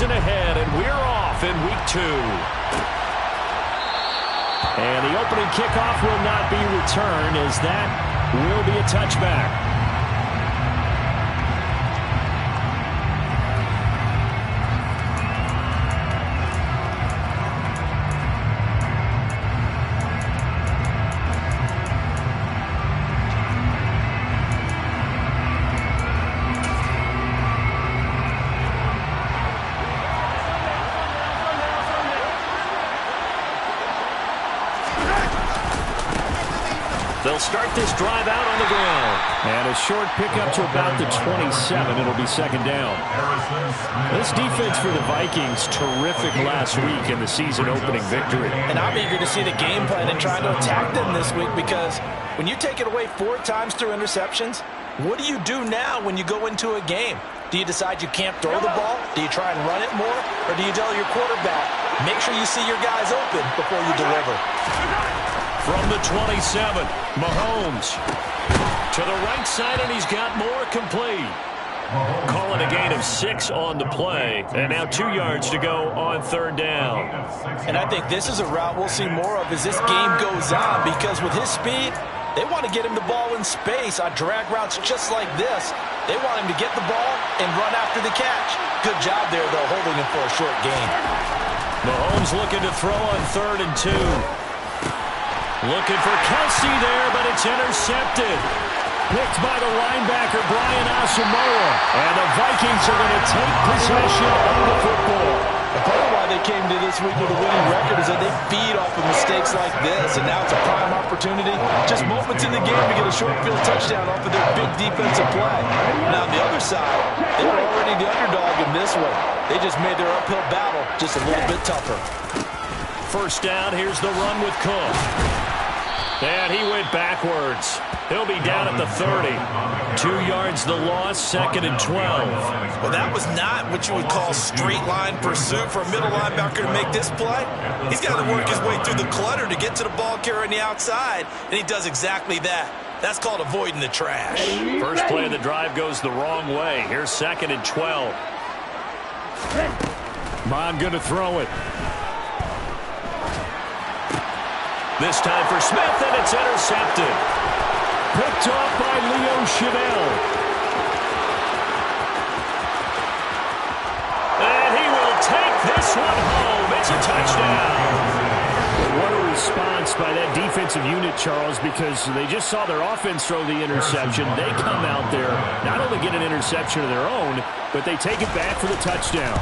season ahead, and we're off in week 2. And the opening kickoff will not be returned, as that will be a touchback. They'll start this drive out on the ground. And a short pickup to about the 27. It'll be second down. This defense for the Vikings, terrific last week in the season-opening victory. And I'm eager to see the game plan and try to attack them this week, because when you take it away 4 times through interceptions, what do you do now when you go into a game? Do you decide you can't throw the ball? Do you try and run it more? Or do you tell your quarterback, make sure you see your guys open before you deliver? From the 27, Mahomes to the right side, and he's got more complete. Calling a gain of 6 on the play, and now 2 yards to go on third down. And I think this is a route we'll see more of as this game goes on, because with his speed, they want to get him the ball in space on drag routes just like this. They want him to get the ball and run after the catch. Good job there, though, holding him for a short gain. Mahomes looking to throw on 3rd and 2. Looking for Kelsey there, but it's intercepted. Picked by the linebacker, Brian Asamoah. And the Vikings are going to take possession of the football. Part of why they came to this week with a winning record is that they feed off of mistakes like this, and now it's a prime opportunity, just moments in the game, to get a short field touchdown off of their big defensive play. Now on the other side, they were already the underdog in this one. They just made their uphill battle just a little bit tougher. First down, here's the run with Cook. And he went backwards. He'll be down at the 30. 2 yards the loss, 2nd and 12. Well, that was not what you would call straight line pursuit for a middle linebacker to make this play. He's got to work his way through the clutter to get to the ball carrier on the outside, and he does exactly that. That's called avoiding the trash. First play of the drive goes the wrong way. Here's 2nd and 12. Bond going to throw it. This time for Smith, and it's intercepted. Picked off by Leo Chenal. And he will take this one home. It's a touchdown. What a response by that defensive unit, Charles, because they just saw their offense throw the interception. They come out there, not only get an interception of their own, but they take it back for the touchdown.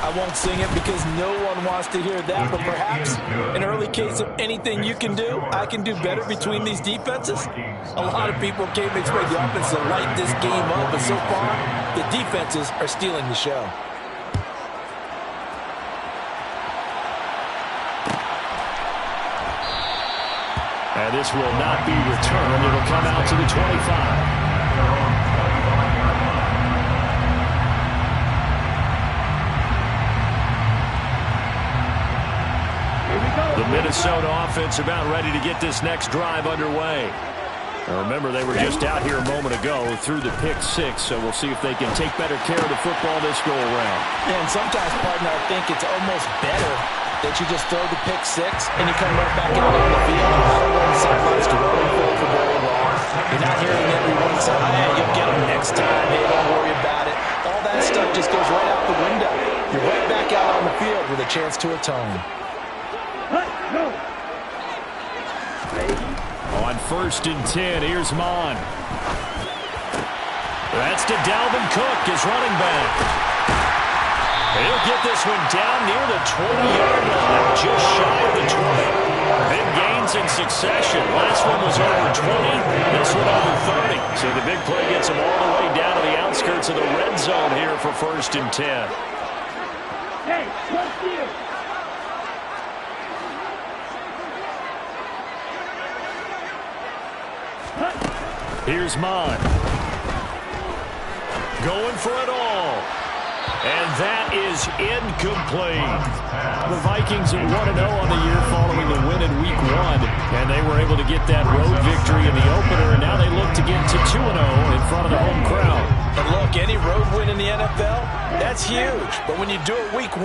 I won't sing it because no one wants to hear that, but perhaps an early case of anything you can do, I can do better between these defenses. A lot of people came to expect the offense to light this game up, but so far, the defenses are stealing the show. And this will not be returned. It'll come out to the 25. The Minnesota offense about ready to get this next drive underway. Now remember, they were just out here a moment ago through the pick 6, so we'll see if they can take better care of the football this go-around. Yeah, and sometimes, partner, I think it's almost better that you just throw the pick 6 and you come right back out on the field. You're not running sidelines to rolling forward for very long. You're not hearing everyone say, hey, you'll get them next time. Hey, don't worry about it. All that stuff just goes right out the window. You're right back out on the field with a chance to atone. On 1st and 10, here's Mon. That's to Dalvin Cook, his running back. He'll get this one down near the 20-yard line, just shy of the 20. Big gains in succession. Last one was over 20, this one over 30. So the big play gets him all the way down to the outskirts of the red zone here for 1st and 10. Hey, what's you? Here's Mon. Going for it all. And that is incomplete. The Vikings at 1-0 on the year following the win in Week 1. And they were able to get that road victory in the opener, and now they look to get to 2-0 in front of the home crowd. And look, any road win in the NFL, that's huge. But when you do it week 1,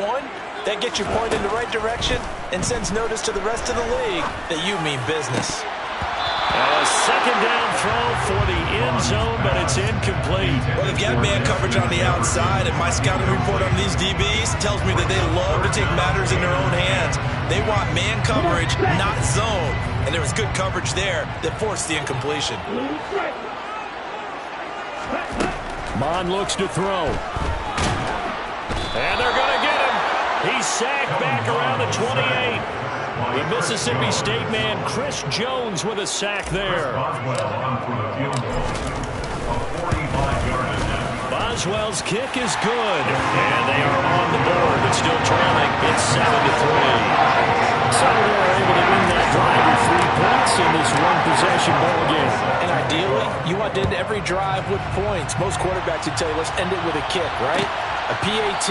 that gets you pointed in the right direction and sends notice to the rest of the league that you mean business. A second down throw for the end zone, but it's incomplete. Well, they've got man coverage on the outside, and my scouting report on these DBs tells me that they love to take matters in their own hands. They want man coverage, not zone. And there was good coverage there that forced the incompletion. Mon looks to throw. And they're going to get him. He's sacked back around the 28. The Mississippi State man, Chris Jones, with a sack there. Boswell's kick is good. And they are on the board, but still trailing. It's 7-3. So they're able to win that drive with 3 points in this one-possession ball game. And ideally, you want to end every drive with points. Most quarterbacks would tell you, let's end it with a kick, right? A PAT,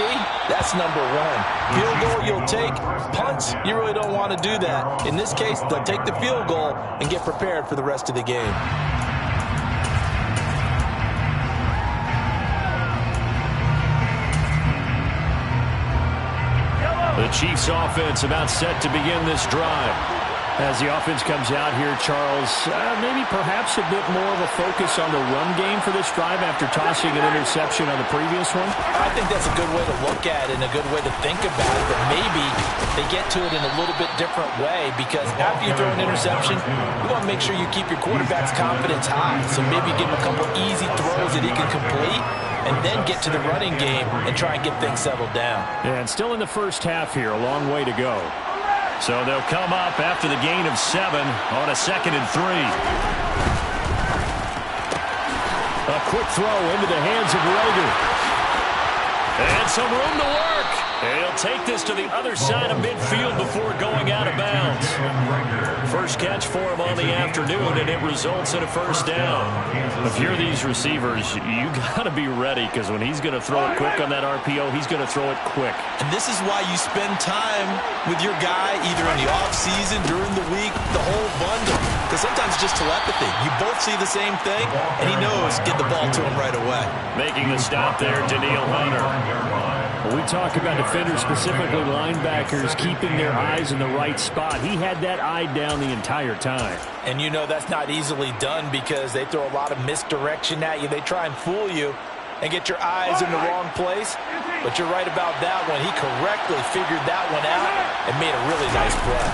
that's number 1. Field goal you'll take. Punts, you really don't want to do that. In this case, they'll take the field goal and get prepared for the rest of the game. The Chiefs offense about set to begin this drive. As the offense comes out here, Charles, maybe perhaps a bit more of a focus on the run game for this drive after tossing an interception on the previous one? I think that's a good way to look at it and a good way to think about it, but maybe they get to it in a little bit different way because after you throw an interception, you want to make sure you keep your quarterback's confidence high. So maybe give him a couple easy throws that he can complete and then get to the running game and try and get things settled down. Yeah, and still in the first half here, a long way to go. So they'll come up after the gain of 7 on a 2nd and 3. A quick throw into the hands of Rager. And some room to work. He'll take this to the other side of midfield before going out of bounds. First catch for him on the afternoon, and it results in a first down. If you're these receivers, you got to be ready because when he's going to throw it quick on that RPO, he's going to throw it quick. And this is why you spend time with your guy either in the offseason, during the week, the whole bundle. Because sometimes it's just telepathy. You both see the same thing, and he knows get the ball to him right away. Making the stop there, Daniil Hunter. We talk about defenders, specifically linebackers, keeping their eyes in the right spot. He had that eye down the entire time. And you know that's not easily done because they throw a lot of misdirection at you. They try and fool you and get your eyes in the wrong place. But you're right about that one. He correctly figured that one out and made a really nice play.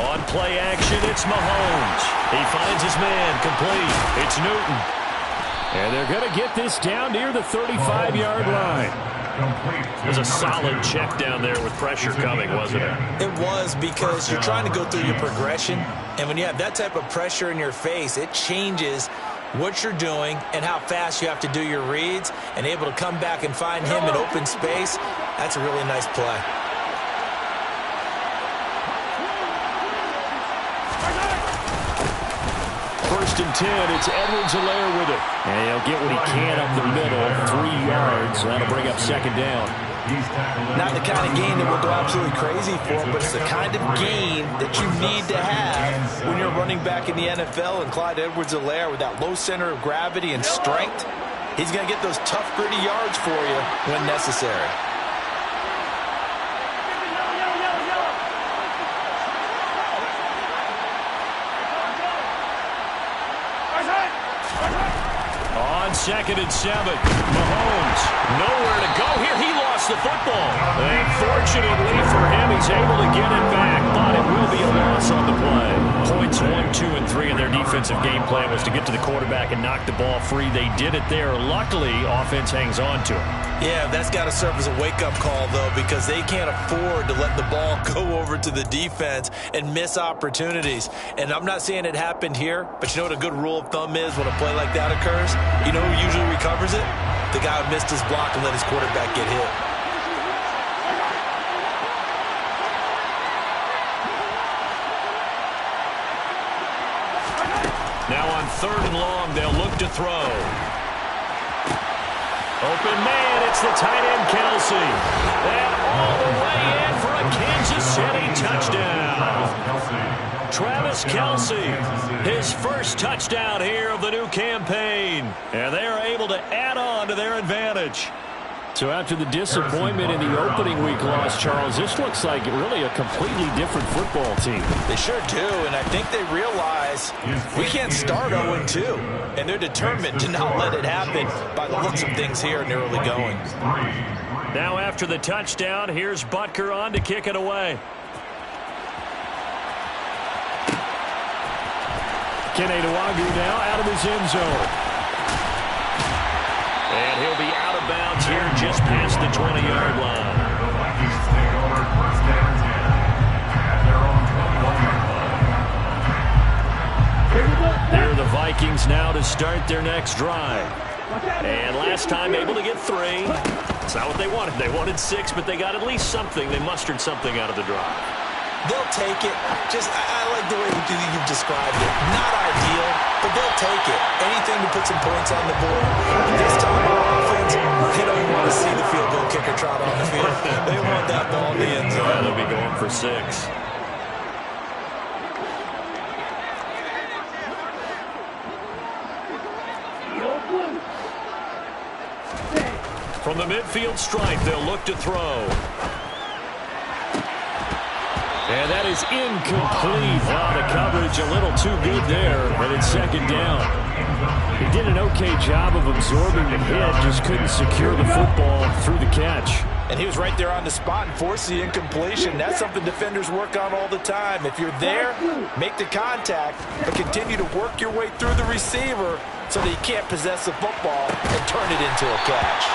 On play action, it's Mahomes. He finds his man, complete. It's Newton. And they're going to get this down near the 35-yard line. It was a solid check down there with pressure coming, wasn't it? It was because you're trying to go through your progression, and when you have that type of pressure in your face, it changes what you're doing and how fast you have to do your reads, and able to come back and find him in open space. That's a really nice play. First and 10, it's Edwards-Helaire with it. And he'll get what he can up the middle, 3 yards. That'll bring up second down. Not the kind of gain that we'll go absolutely crazy for, but it's the kind of gain that you need to have when you're running back in the NFL. And Clyde Edwards-Helaire, with that low center of gravity and strength, he's going to get those tough, gritty yards for you when necessary. On 2nd and 7, Mahomes, nowhere to go here. He lost the football. And fortunately for him, he's able to get it back, but it will be a loss on the play. Points 1, 2, and 3 in their defensive game plan was to get to the quarterback and knock the ball free. They did it there. Luckily, offense hangs on to it. Yeah, that's got to serve as a wake-up call, though, because they can't afford to let the ball go over to the defense and miss opportunities. And I'm not saying it happened here, but you know what a good rule of thumb is when a play like that occurs? You know who usually recovers it? The guy who missed his block and let his quarterback get hit. Now on 3rd and long, they'll look to throw. Open man, it's the tight end, Kelsey. And all the way in for a Kansas City touchdown. Travis Kelce, his first touchdown here of the new campaign. And they are able to add on to their advantage. So after the disappointment in the opening week loss, Charles, this looks like really a completely different football team. They sure do, and I think they realize we can't start 0-2, and they're determined to not let it happen by the looks of things here in the early going. Now after the touchdown, here's Butker on to kick it away. Kene Nwagu now out of his end zone. And he'll be out of bounds here just past the 20-yard line. Here are the Vikings now to start their next drive. And last time able to get 3. It's not what they wanted. They wanted 6, but they got at least something. They mustered something out of the drive. They'll take it. I like the way you've described it. Not ideal, but they'll take it. Anything to put some points on the board. This time our offense, they don't even want to see the field goal kicker trot on the field. They want that ball in the end zone. Yeah, they'll be going for 6. From the midfield stripe, they'll look to throw. And that is incomplete. Wow, the coverage a little too good there, but it's second down. He did an okay job of absorbing the hit, just couldn't secure the football through the catch. And he was right there on the spot and forced the incompletion. That's something defenders work on all the time. If you're there, make the contact, but continue to work your way through the receiver so that he can't possess the football and turn it into a catch.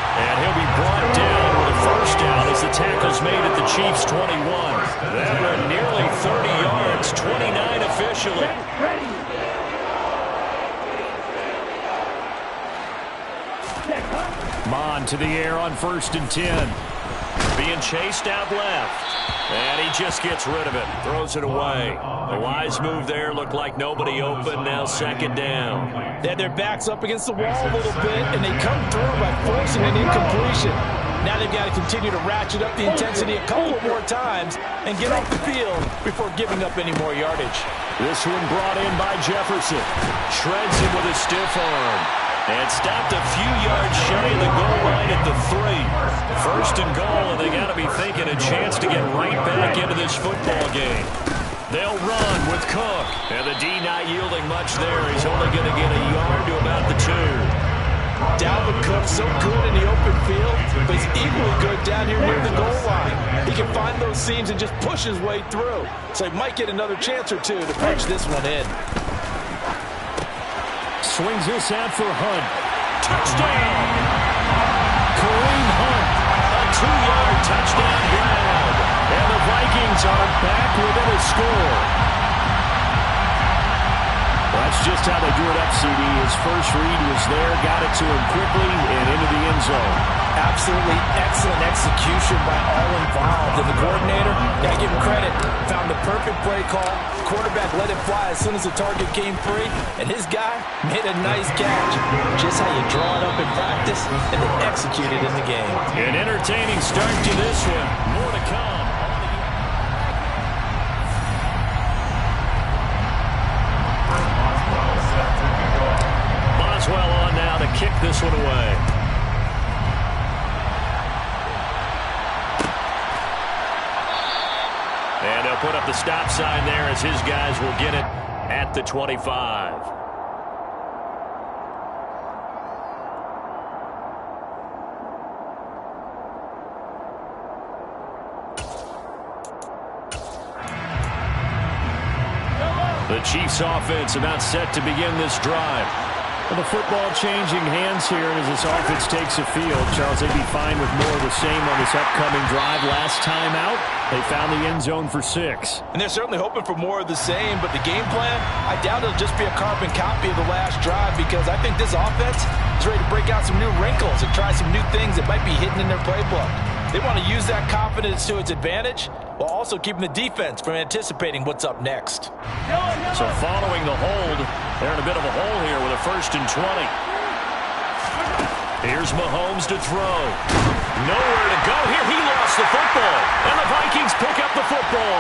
And he'll be brought down with a first down as the tackle's made at the Chiefs' 21. That one nearly 30 yards, 29 officially. Mon to the air on 1st and 10. Being chased out left. And he just gets rid of it. Throws it away. A wise move there. Looked like nobody open. Now second down. They had their backs up against the wall a little bit, and they come through by forcing an incompletion. Now they've got to continue to ratchet up the intensity a couple more times and get off the field before giving up any more yardage. This one brought in by Jefferson. Shreds him with a stiff arm. And stopped a few yards shy of the goal line at the 3. 1st and goal, and they got to be thinking a chance to get right back into this football game. They'll run with Cook. And the D not yielding much there. He's only going to get a yard to about the 2. Dalvin Cook, so good in the open field, but he's equally good down here near the goal line. He can find those seams and just push his way through. So he might get another chance or 2 to punch this one in. Swings this out for Hunt. Touchdown! Kareem Hunt, a 2-yard touchdown grab. And the Vikings are back within a score. Well, that's just how they drew it up, CD. His first read was there, got it to him quickly and into the end zone. Absolutely excellent execution by all involved. And the coordinator, got to give him credit, found the perfect play call. Quarterback let it fly as soon as the target came free, and his guy made a nice catch. Just how you draw it up in practice and then execute it in the game. An entertaining start to this one. More to come. Boswell on now to kick this one away. And he'll put up the stop sign there as his guys will get it at the 25. The Chiefs offense about set to begin this drive. Well, the football changing hands here as this offense takes the field. Charles, they'd be fine with more of the same on this upcoming drive. Last time out, they found the end zone for 6. And they're certainly hoping for more of the same, but the game plan, I doubt it'll just be a carbon copy of the last drive because I think this offense is ready to break out some new wrinkles and try some new things that might be hidden in their playbook. They want to use that confidence to its advantage while also keeping the defense from anticipating what's up next. So following the hold, they're in a bit of a hole here with a 1st and 20. Here's Mahomes to throw. Nowhere to go here. He lost the football. And the Vikings pick up the football.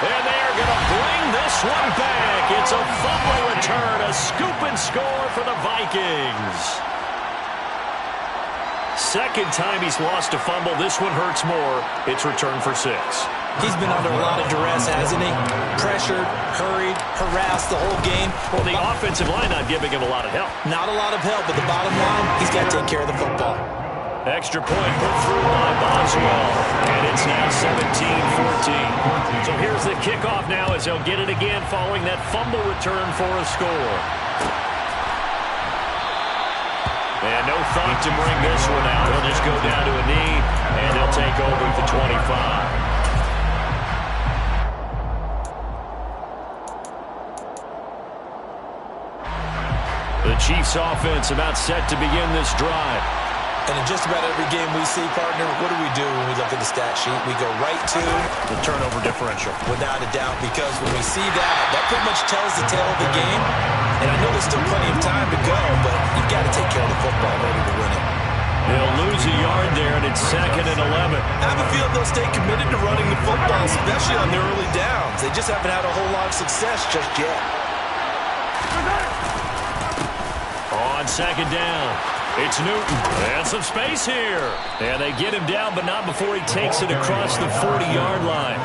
And they're going to bring this one back. It's a fumble return. A scoop and score for the Vikings. Second time he's lost a fumble. This one hurts more. It's returned for 6. He's been under a lot of duress, hasn't he? Pressured, hurried, harassed the whole game. Well, the offensive line not giving him a lot of help. Not a lot of help, but the bottom line, he's got to take care of the football. Extra point put through by Boswell. And it's now 17-14. So here's the kickoff now as they'll get it again following that fumble return for a score. And no thought to bring this one out. He'll just go down to a knee, and they'll take over at the 25. The Chiefs offense about set to begin this drive. And in just about every game we see, partner, what do when we look at the stat sheet? We go right to the turnover differential. Without a doubt, because when we see that pretty much tells the tale of the game. And I know there's still plenty of time to go, but you've got to take care of the football in order to win it. They'll lose a yard there, and it's 2nd and 11. I have a feeling they'll stay committed to running the football, especially on their early downs. They just haven't had a whole lot of success just yet. On 2nd down, it's Newton. And some space here. And they get him down, but not before he takes it across the 40-yard line.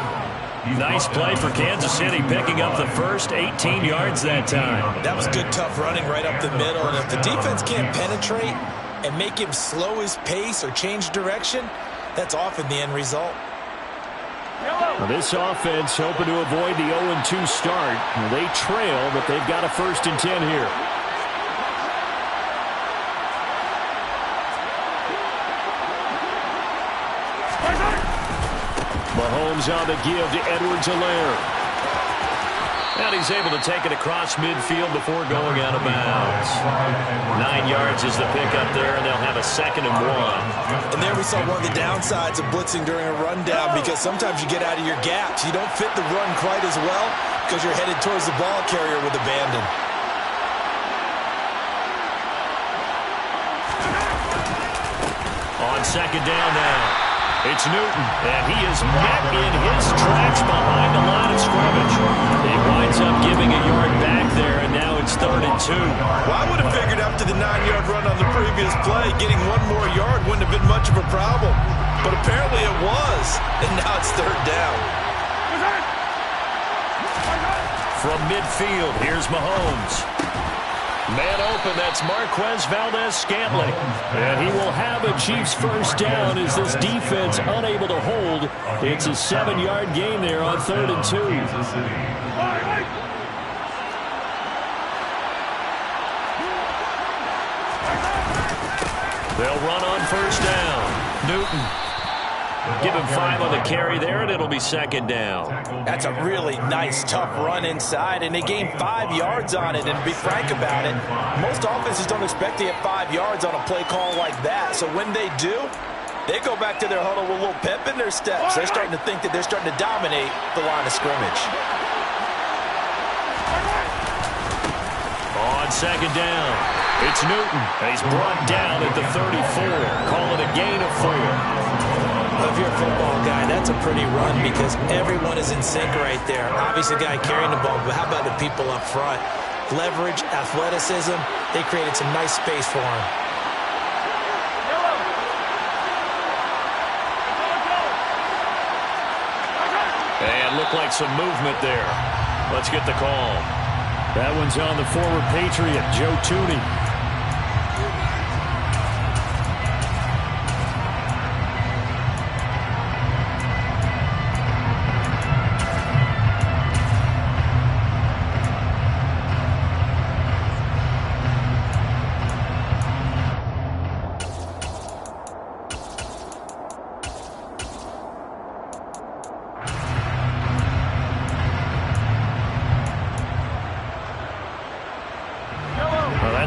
Nice play for Kansas City, picking up the first 18 yards that time. That was good, tough running right up the middle. And if the defense can't penetrate and make him slow his pace or change direction, that's often the end result. Well, this offense hoping to avoid the 0-2 start. They trail, but they've got a 1st and 10 here. Mahomes on the give to Edwards-Helaire. And he's able to take it across midfield before going out of bounds. 9 yards is the pickup there, and they'll have a 2nd and 1. And there we saw one of the downsides of blitzing during a rundown, because sometimes you get out of your gaps. You don't fit the run quite as well because you're headed towards the ball carrier with abandon. On 2nd down now. It's Newton, and he is met in his tracks behind the line of scrimmage. He winds up giving a yard back there, and now it's 3rd and 2. Well, I would have figured after the 9-yard run on the previous play, getting one more yard wouldn't have been much of a problem. But apparently it was, and now it's 3rd down. From midfield, here's Mahomes. Man open, that's Marquez Valdez-Scantling. And he will have a Chiefs 1st down as this defense unable to hold. It's a 7-yard gain there on 3rd and 2. They'll run on 1st down. Newton. Give him 5 on the carry there, and it'll be 2nd down. That's a really nice, tough run inside, and they gained 5 yards on it. And to be frank about it, most offenses don't expect to get 5 yards on a play call like that. So when they do, they go back to their huddle with a little pep in their steps. They're starting to think that they're starting to dominate the line of scrimmage. On 2nd down, it's Newton. He's brought down at the 34. Call it a gain of 4. If you're a football guy, that's a pretty run because everyone is in sync right there. Obviously, the guy carrying the ball, but how about the people up front? Leverage, athleticism, they created some nice space for him. And looked like some movement there. Let's get the call. That one's on the former Patriot, Joe Thuney.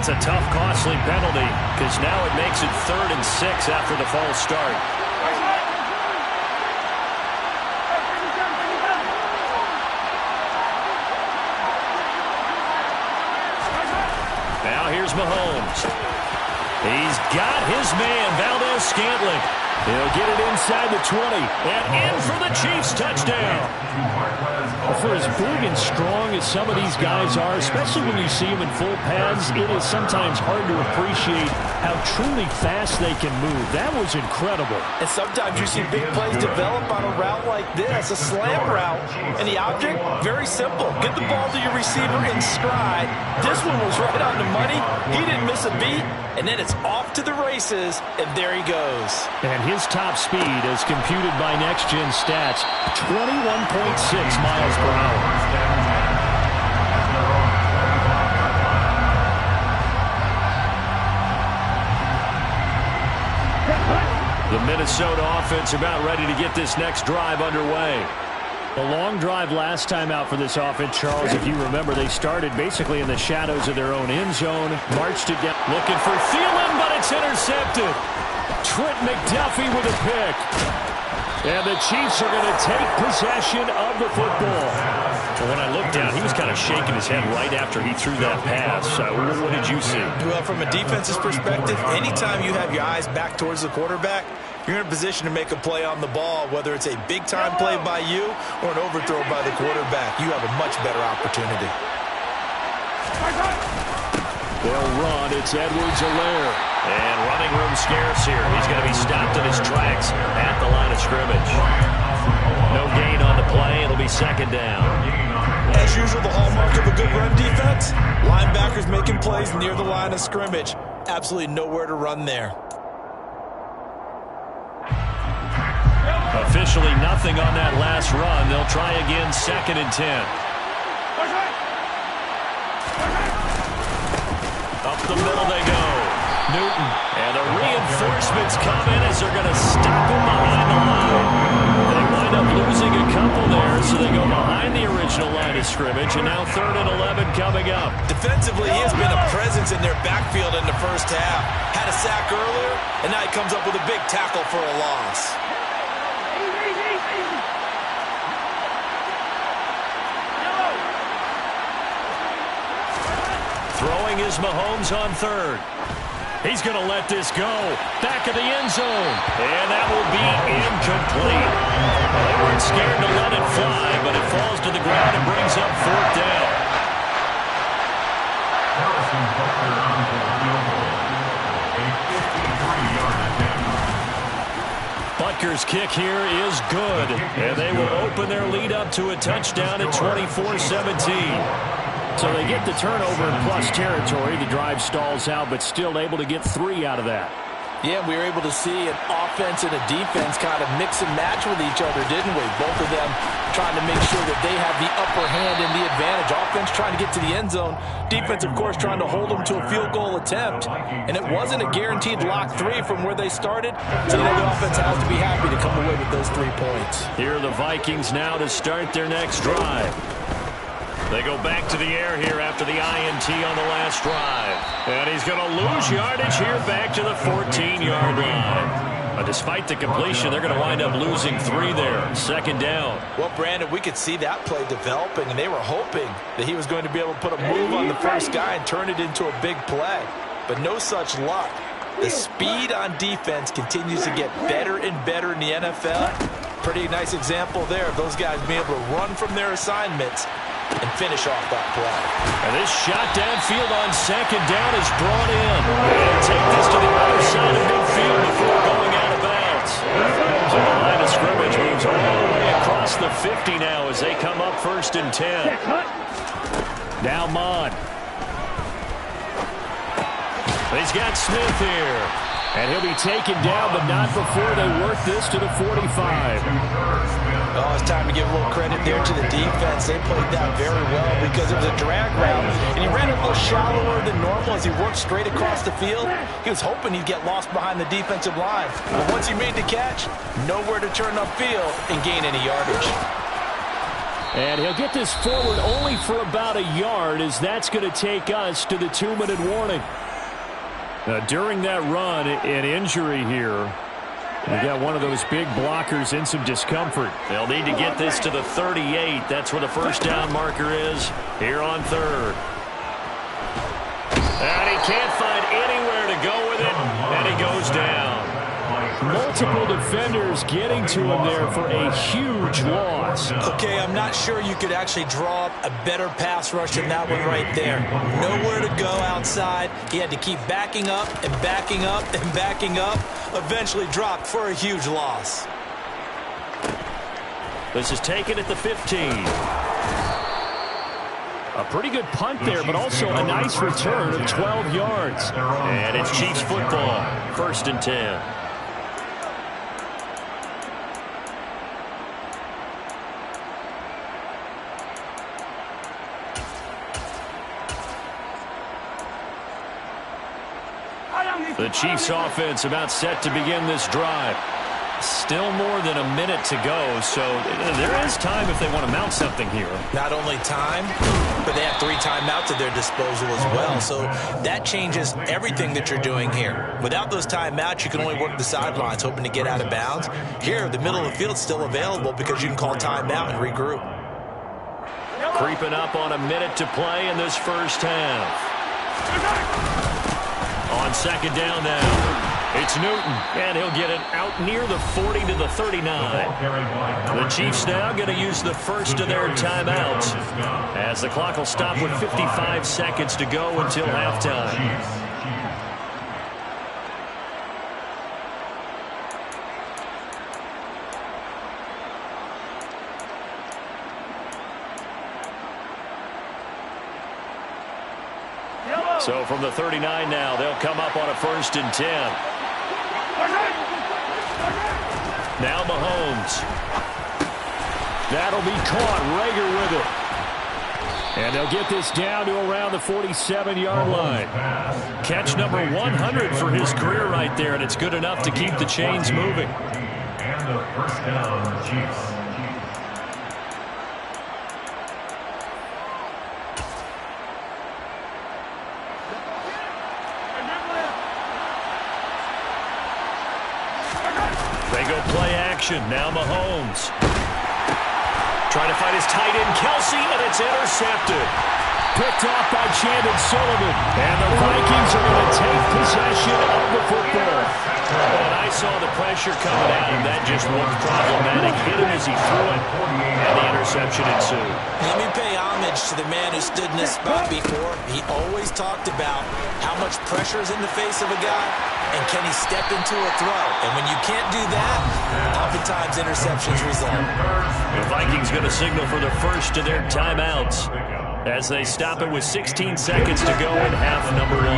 That's a tough, costly penalty because now it makes it 3rd and 6 after the false start. Now here's Mahomes. He's got his man, Valdez-Scantling. He'll get it inside the 20. And in for the Chiefs touchdown. For as big and strong as some of these guys are, especially when you see them in full pads, it is sometimes hard to appreciate how truly fast they can move. That was incredible. And sometimes you see big plays develop on a route like this, a slam route. And the object, very simple. Get the ball to your receiver in stride. This one was right on the money. He didn't miss a beat. And then it's off to the races, and there he goes. And his top speed, as computed by Next Gen Stats, 21.6 miles per hour. The Minnesota offense about ready to get this next drive underway. The long drive last time out for this offense, Charles, if you remember, they started basically in the shadows of their own end zone, marched it down. Looking for Thielen, but it's intercepted. Trent McDuffie with a pick. And the Chiefs are going to take possession of the football. Well, when I looked down, he was kind of shaking his head right after he threw that pass. What did you see? Well, from a defense's perspective, anytime you have your eyes back towards the quarterback, you're in a position to make a play on the ball, whether it's a big-time play by you or an overthrow by the quarterback. You have a much better opportunity. They'll run. It's Edwards-Helaire. And running room scarce here. He's going to be stopped in his tracks at the line of scrimmage. No gain on the play. It'll be second down. As usual, the hallmark of a good run defense, linebackers making plays near the line of scrimmage. Absolutely nowhere to run there. Officially nothing on that last run. They'll try again, 2nd and 10. Up the middle they go. Newton. And the reinforcements come in as they're going to stop him behind the line. They wind up losing a couple there, so they go behind the original line of scrimmage, and now 3rd and 11 coming up. Defensively, he has been a presence in their backfield in the first half. Had a sack earlier, and now he comes up with a big tackle for a loss. Throwing is Mahomes on 3rd. He's going to let this go. Back of the end zone. And that will be incomplete. They weren't scared to let it fly, but it falls to the ground and brings up 4th down. Butker's kick here is good. And they will open their lead up to a touchdown at 24-17. So they get the turnover in plus territory. The drive stalls out, but still able to get 3 out of that. Yeah, we were able to see an offense and a defense kind of mix and match with each other, didn't we? Both of them trying to make sure that they have the upper hand and the advantage. Offense trying to get to the end zone. Defense, of course, trying to hold them to a field goal attempt. And it wasn't a guaranteed lock 3 from where they started. So the offense has to be happy to come away with those 3 points. Here are the Vikings now to start their next drive. They go back to the air here after the INT on the last drive. And he's going to lose yardage here back to the 14-yard line. But despite the completion, they're going to wind up losing 3 there. 2nd down. Well, Brandon, we could see that play developing, and they were hoping that he was going to be able to put a move on the first guy and turn it into a big play. But no such luck. The speed on defense continues to get better and better in the NFL. Pretty nice example there of those guys being able to run from their assignments and finish off that play. And this shot downfield on 2nd down is brought in. And take this to the other side of midfield before going out of bounds. So the line of scrimmage moves all the way across the 50 now as they come up 1st and 10. Now Mon. He's got Smith here. And he'll be taken down, but not before they work this to the 45. Oh, it's time to give a little credit there to the defense. They played that very well because it was a drag route, and he ran it a little shallower than normal as he worked straight across the field. He was hoping he'd get lost behind the defensive line. But once he made the catch, nowhere to turn upfield and gain any yardage. And he'll get this forward only for about a yard, as that's going to take us to the 2-minute warning. Now, during that run, an injury here. We got one of those big blockers in some discomfort. They'll need to get this to the 38. That's where the first down marker is here on 3rd. And he can't find anywhere to go with it. goes down. Multiple defenders getting to him there for a huge loss. Okay, I'm not sure you could actually draw up a better pass rush than that one right there. Nowhere to go outside. He had to keep backing up and backing up and backing up. Eventually dropped for a huge loss. This is taken at the 15. A pretty good punt there, but also a nice return of 12 yards. And it's Chiefs football. 1st and 10. The Chiefs offense about set to begin this drive. Still more than a minute to go, so there is time if they want to mount something here. Not only time, but they have 3 timeouts at their disposal as well, so that changes everything that you're doing here. Without those timeouts, you can only work the sidelines, hoping to get out of bounds. Here, the middle of the field's still available because you can call timeout and regroup. Creeping up on a minute to play in this first half. On 2nd down now, it's Newton, and he'll get it out near the 40 to the 39. The Chiefs now going to use the first of their timeouts as the clock will stop with 55 seconds to go until halftime. So from the 39 now, they'll come up on a 1st and 10. Now Mahomes. That'll be caught. Rager with it. And they'll get this down to around the 47-yard line. Catch number 100 for his career right there, and it's good enough to keep the chains moving. And the first down, Chiefs. They go play action. Now Mahomes. Trying to find his tight end, Kelsey, and it's intercepted. Picked off by Chandon Sullivan. And the Vikings are going to take possession of the football. And I saw the pressure coming at him. That just looked problematic. Hit him as he threw it, and the interception ensued. Let me pay homage to the man who stood in this spot before. He always talked about how much pressure is in the face of a guy, and can he step into a throw? And when you can't do that, oftentimes interceptions result. The Vikings going to signal for the first of their timeouts as they stop it with 16 seconds to go in half number 1.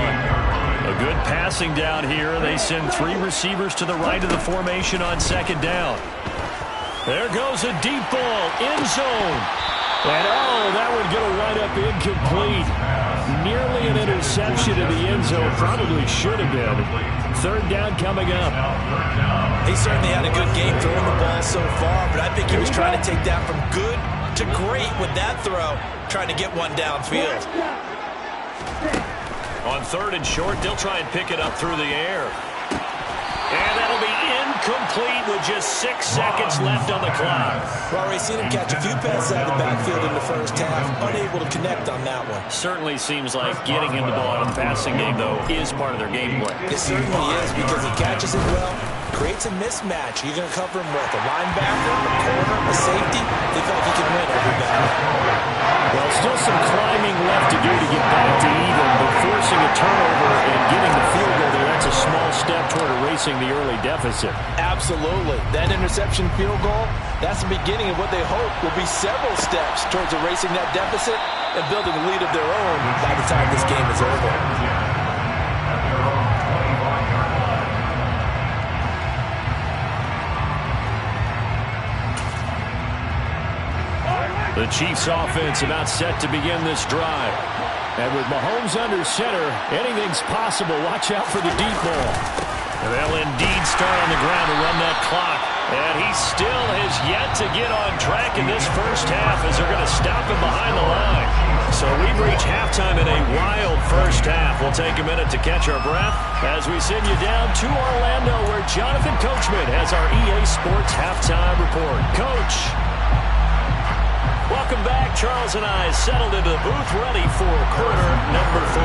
A good passing down here. They send 3 receivers to the right of the formation on 2nd down. There goes a deep ball, end zone. And that would get a right-up incomplete. Nearly an interception in the end zone. Probably should have been. 3rd down coming up. He certainly had a good game throwing the ball so far, but I think he was trying to take that from good to great with that throw, trying to get one downfield. On 3rd and short, they'll try and pick it up through the air. And that'll be incomplete with just 6 seconds left on the clock. We've already seen him catch a few passes out of the backfield in the first half, unable to connect on that one. Certainly seems like getting him the ball out of the passing game, though, is part of their game plan. It certainly is, because he catches it well, creates a mismatch. You're going to cover him with a linebacker, a corner, a safety. They feel like he can win every battle. Well, still some climbing left to do to get back to even, but forcing a turnover and getting the field goal there, that's a small step toward erasing the early deficit. Absolutely. That interception field goal, that's the beginning of what they hope will be several steps towards erasing that deficit and building a lead of their own by the time this game is over. The Chiefs offense about set to begin this drive. And with Mahomes under center, anything's possible. Watch out for the deep ball. And they'll indeed start on the ground to run that clock. And he still has yet to get on track in this first half as they're going to stop him behind the line. So we've reached halftime in a wild first half. We'll take a minute to catch our breath as we send you down to Orlando, where Jonathan Coachman has our EA Sports halftime report. Coach. Welcome back. Charles and I settled into the booth ready for quarter number 3.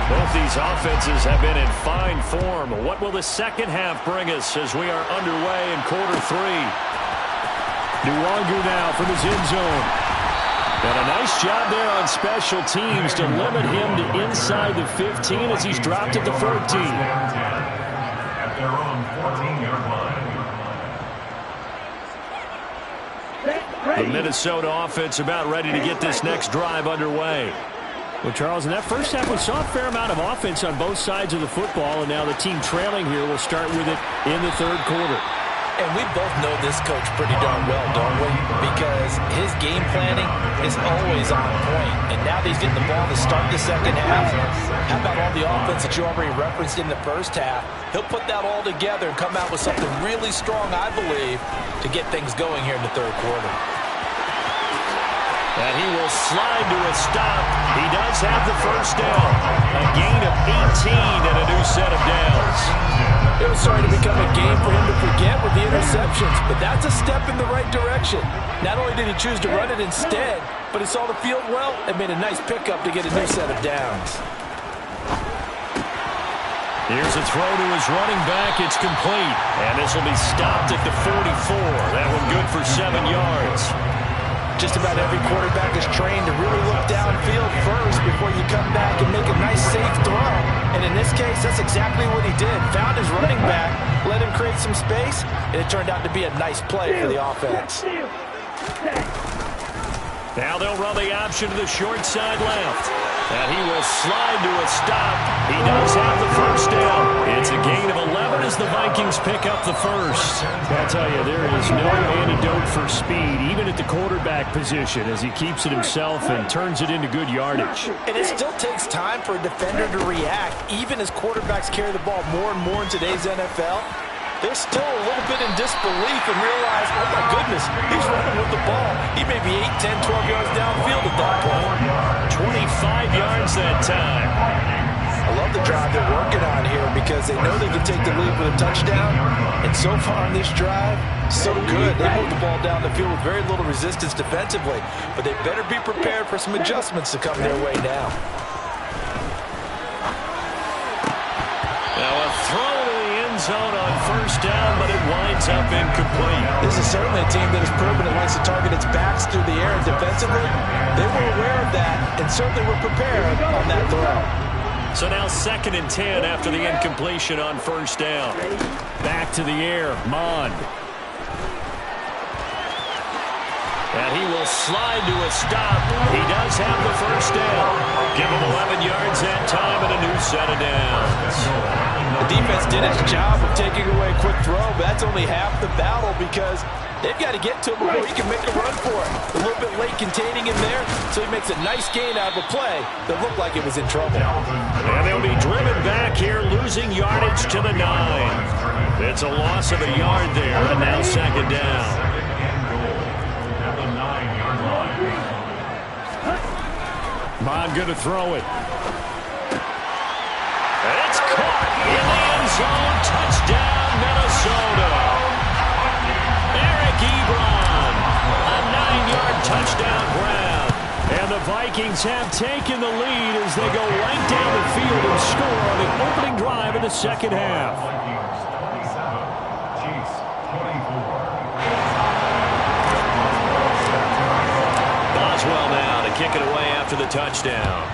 Both these offenses have been in fine form. What will the second half bring us as we are underway in quarter three? Nwangu now from his end zone. And a nice job there on special teams to limit him to inside the 15 as he's dropped at the 14. At their own 14-yard line. The Minnesota offense about ready to get this next drive underway. Well, Charles, in that first half, we saw a fair amount of offense on both sides of the football, and now the team trailing here will start with it in the third quarter. And we both know this coach pretty darn well, don't we? Because his game planning is always on point. And now that he's getting the ball to start the second half, how about all the offense that you already referenced in the first half? He'll put that all together and come out with something really strong, I believe, to get things going here in the third quarter. And he will slide to a stop. He does have the first down. A gain of 18 and a new set of downs. It was starting to become a game for him to forget with the interceptions, but that's a step in the right direction. Not only did he choose to run it instead, but he saw the field well and made a nice pickup to get a new set of downs. Here's a throw to his running back. It's complete. And this will be stopped at the 44. That one good for 7 yards. Just about every quarterback is trained to really look downfield first before you come back and make a nice, safe throw. And in this case, that's exactly what he did. Found his running back, let him create some space, and it turned out to be a nice play for the offense. Now they'll run the option to the short side left. And he will slide to a stop. He does have the first down. It's a gain of 11 as the Vikings pick up the first. I'll tell you, there is no antidote for speed, even at the quarterback position, as he keeps it himself and turns it into good yardage. And it still takes time for a defender to react, even as quarterbacks carry the ball more and more in today's NFL. They're still a little bit in disbelief and realize, oh my goodness, he's running with the ball. He may be 8, 10, 12 yards downfield at that point. 25 yards that time. I love the drive they're working on here because they know they can take the lead with a touchdown. And so far on this drive, so good. They moved the ball down the field with very little resistance defensively. But they better be prepared for some adjustments to come their way now. Now a throw to the end zone on first down, but it winds up incomplete. This is certainly a team that has proven it likes to target its backs through the air, and defensively, they were aware of that and certainly were prepared on that throw. So now 2nd and 10 after the incompletion on first down. Back to the air, Mond. And he will slide to a stop. He does have the first down. Give him 11 yards that time and a new set of downs. The defense did its job of taking away a quick throw, but that's only half the battle because they've got to get to him before he can make a run for it. A little bit late containing him there, so he makes a nice gain out of a play that looked like it was in trouble. And they'll be driven back here, losing yardage to the 9. It's a loss of a yard there, and now 2nd down. Mond going to throw it. It's caught in the end zone. Touchdown, Minnesota. Eric Ebron, a 9-yard touchdown grab. And the Vikings have taken the lead as they go right down the field and score on the opening drive of the second half. Boswell now to kick it away after the touchdown.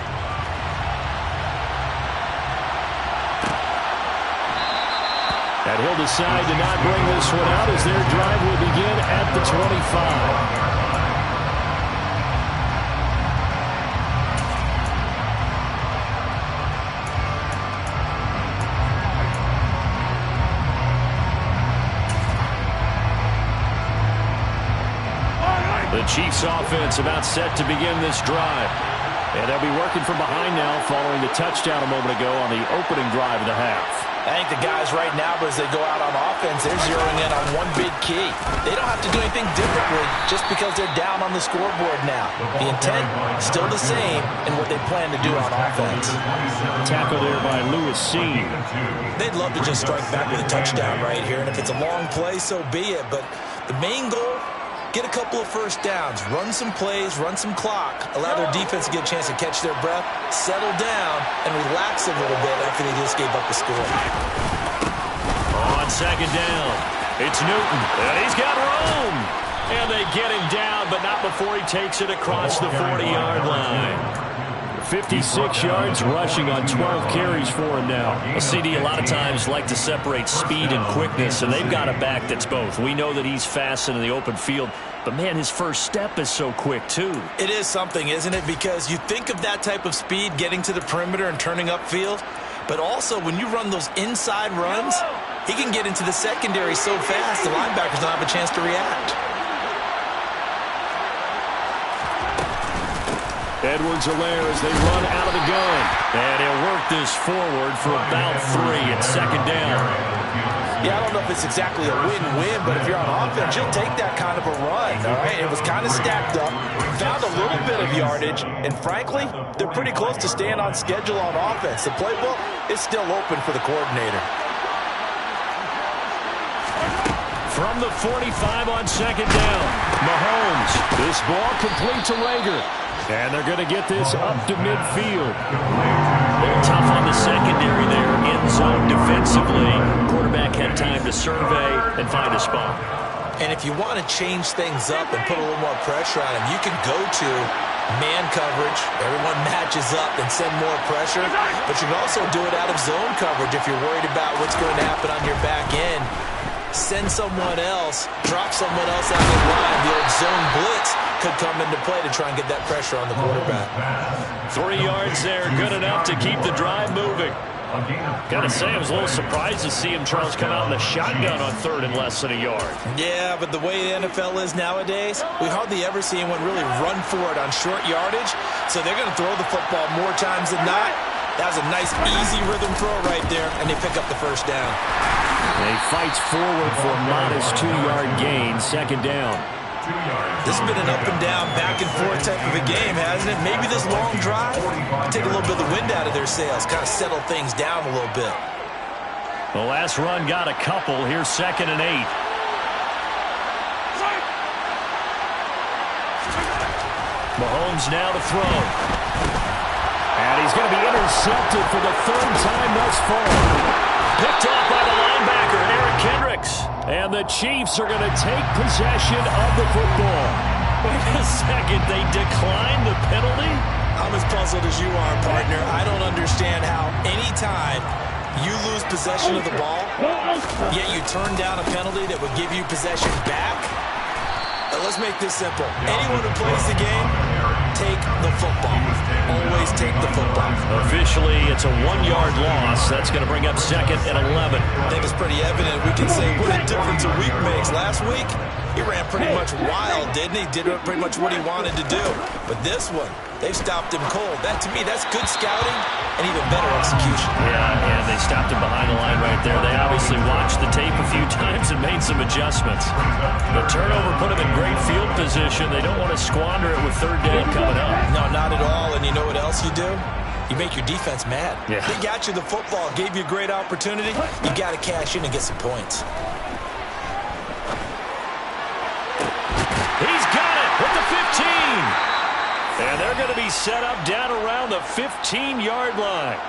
And he'll decide to not bring this one out as their drive will begin at the 25. The Chiefs offense about set to begin this drive. And they'll be working from behind now following the touchdown a moment ago on the opening drive of the half. I think the guys right now, as they go out on offense, they're zeroing in on one big key. They don't have to do anything differently just because they're down on the scoreboard now. The intent still the same in what they plan to do on offense. Tackle there by Lewis Seen. They'd love to just strike back with a touchdown right here, and if it's a long play, so be it. But the main goal Get a couple of first downs, run some plays, run some clock, allow their defense to get a chance to catch their breath, settle down, and relax a little bit after they just gave up the score. On second down, it's Newton, and he's got room. And they get him down, but not before he takes it across the 40-yard line. 56 yards rushing on 12 carries for him now. A CD a lot of times like to separate speed and quickness, and they've got a back that's both. We know that he's fast in the open field, but, man, his first step is so quick, too. It is something, isn't it? Because you think of that type of speed getting to the perimeter and turning upfield, but also when you run those inside runs, he can get into the secondary so fast the linebackers don't have a chance to react. Edwards-Helaire as they run out of the gun. And he'll work this forward for about 3 at second down. Yeah, I don't know if it's exactly a win-win, but if you're on offense, you'll take that kind of a run, all right? It was kind of stacked up, found a little bit of yardage, and frankly, they're pretty close to staying on schedule on offense. The playbook is still open for the coordinator. From the 45 on second down, Mahomes. This ball complete to Rager. And they're going to get this up to midfield. They're tough on the secondary there, end zone defensively. Quarterback had time to survey and find a spot. And if you want to change things up and put a little more pressure on him, you can go to man coverage. Everyone matches up and send more pressure. But you can also do it out of zone coverage if you're worried about what's going to happen on your back end. Send someone else, drop someone else out of the line. The old zone blitz could come into play to try and get that pressure on the quarterback. 3 yards there, good enough to keep the drive moving. Got to say, I was a little surprised to see him, Charles, come out in the shotgun on third and less than a yard. Yeah, but the way the NFL is nowadays, we hardly ever see anyone really run for it on short yardage. So they're going to throw the football more times than not. That was a nice, easy rhythm throw right there, and they pick up the first down. And he fights forward for a modest 2-yard gain, second down. This has been an up and down, back and forth type of a game, hasn't it? Maybe this long drive, take a little bit of the wind out of their sails, kind of settle things down a little bit. The last run got a couple. Here's second and 8. Mahomes now to throw. And he's going to be intercepted for the third time thus far. Picked off by the linebacker, Eric Kendricks. And the Chiefs are going to take possession of the football. Wait a second, they declined the penalty? I'm as puzzled as you are, partner. I don't understand how any time you lose possession of the ball, yet you turn down a penalty that would give you possession back. Now, let's make this simple. Anyone who plays the game, take the football. Always take the football. Officially, it's a 1-yard loss. That's going to bring up second and 11. I think it's pretty evident. We can say what a difference a week makes. Last week, he ran pretty much wild, didn't he? Did pretty much what he wanted to do. But this one, they stopped him cold. That, to me, that's good scouting and even better execution. Yeah, and they stopped him behind the line right there. They obviously watched the tape a few times and made some adjustments. The turnover put him in great field position. They don't want to squander it with third down coming up. No, not at all. And you know what else you do? You make your defense mad. Yeah. They got you the football, gave you a great opportunity. You got to cash in and get some points. He's got it at the 15. And they're going to be set up down around the 15-yard line.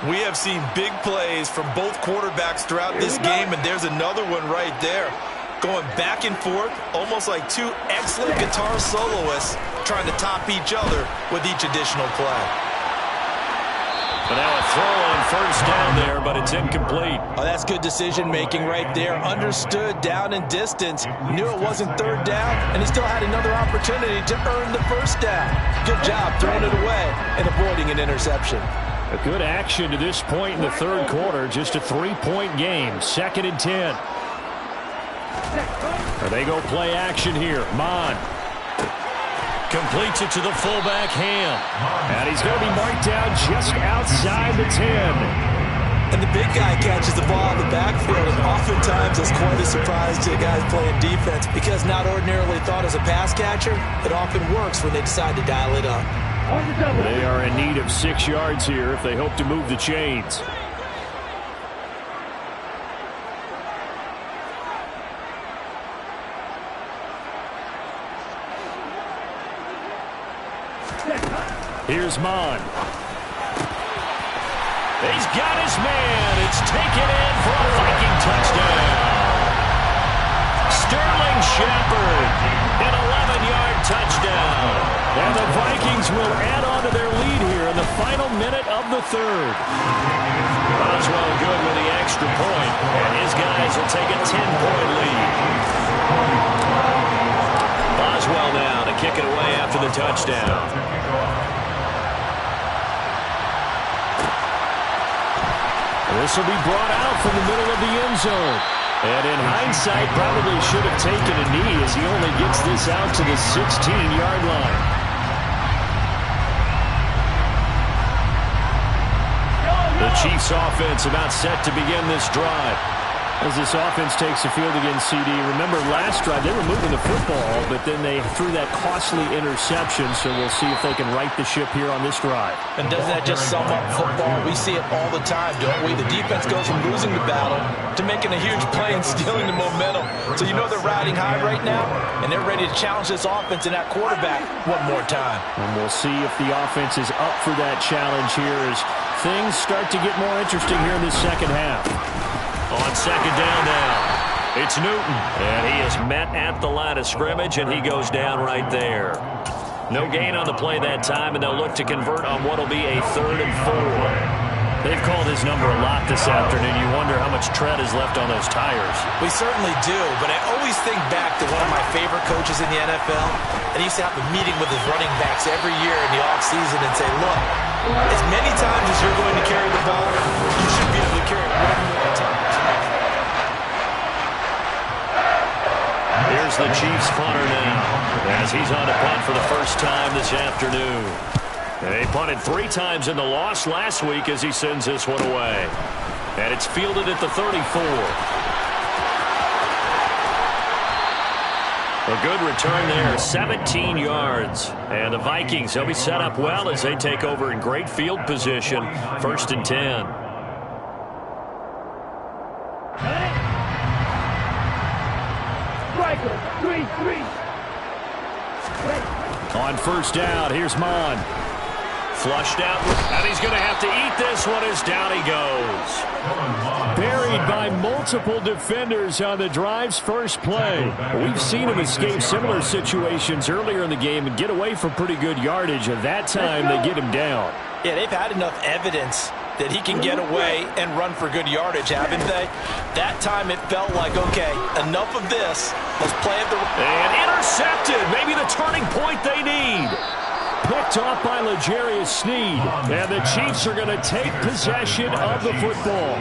We have seen big plays from both quarterbacks throughout this game, and there's another one right there. Going back and forth, almost like two excellent guitar soloists trying to top each other with each additional play. But now a throw on first down there, but it's incomplete. Oh, that's good decision-making right there. Understood down and distance. Knew it wasn't third down, and he still had another opportunity to earn the first down. Good job throwing it away and avoiding an interception. A good action to this point in the third quarter. Just a 3-point game. Second and 10. They go play action here. Mon completes it to the fullback, Ham. And he's going to be marked down just outside the 10. And the big guy catches the ball in the backfield, and oftentimes it's quite a surprise to the guys playing defense because not ordinarily thought as a pass catcher, it often works when they decide to dial it up. They are in need of 6 yards here if they hope to move the chains. Here's Mon. He's got his man. It's taken in for a Viking touchdown. Sterling Shepard, an 11-yard touchdown. And the Vikings will add on to their lead here in the final minute of the third. Boswell good with the extra point, and his guys will take a 10-point lead. Boswell now to kick it away after the touchdown. This will be brought out from the middle of the end zone. And in hindsight, probably should have taken a knee as he only gets this out to the 16-yard line. The Chiefs offense about set to begin this drive. As this offense takes the field against CD, remember last drive they were moving the football, but then they threw that costly interception, so we'll see if they can right the ship here on this drive. And doesn't that just sum up football? We see it all the time, don't we? The defense goes from losing the battle to making a huge play and stealing the momentum. So you know they're riding high right now, and they're ready to challenge this offense and that quarterback one more time. And we'll see if the offense is up for that challenge here as things start to get more interesting here in the second half. On second down now, it's Newton. And he is met at the line of scrimmage, and he goes down right there. No gain on the play that time, and they'll look to convert on what will be a 3rd and 4. They've called his number a lot this afternoon. You wonder how much tread is left on those tires. We certainly do, but I always think back to one of my favorite coaches in the NFL, and he used to have a meeting with his running backs every year in the offseason and say, look, as many times as you're going to carry the ball, you should be able to carry it one more time. Here's the Chiefs punter now, as he's on to punt for the first time this afternoon. They punted 3 times in the loss last week as he sends this one away. And it's fielded at the 34. A good return there, 17 yards. And the Vikings, they'll be set up well as they take over in great field position. 1st and 10. On first down, here's Mon. Flushed out, and he's going to have to eat this one as down he goes. Buried by multiple defenders on the drive's first play. We've seen him escape similar situations earlier in the game and get away for pretty good yardage, and that time they get him down. Yeah, they've had enough evidence that he can get away and run for good yardage, haven't they? That time it felt like, okay, enough of this. Let's play it. And intercepted. Maybe the turning point they need. Picked off by L'Jarius Sneed. And the Chiefs are going to take possession of the football.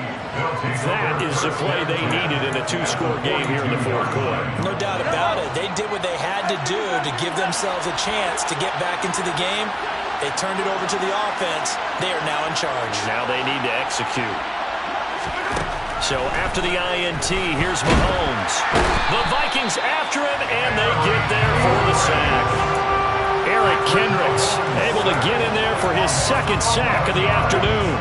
That is the play they needed in a 2-score game here in the 4th quarter. No doubt about it. They did what they had to do to give themselves a chance to get back into the game. They turned it over to the offense. They are now in charge. Now they need to execute. So after the INT, here's Mahomes. The Vikings after him, and they get there for the sack. Eric Kendricks able to get in there for his 2nd sack of the afternoon.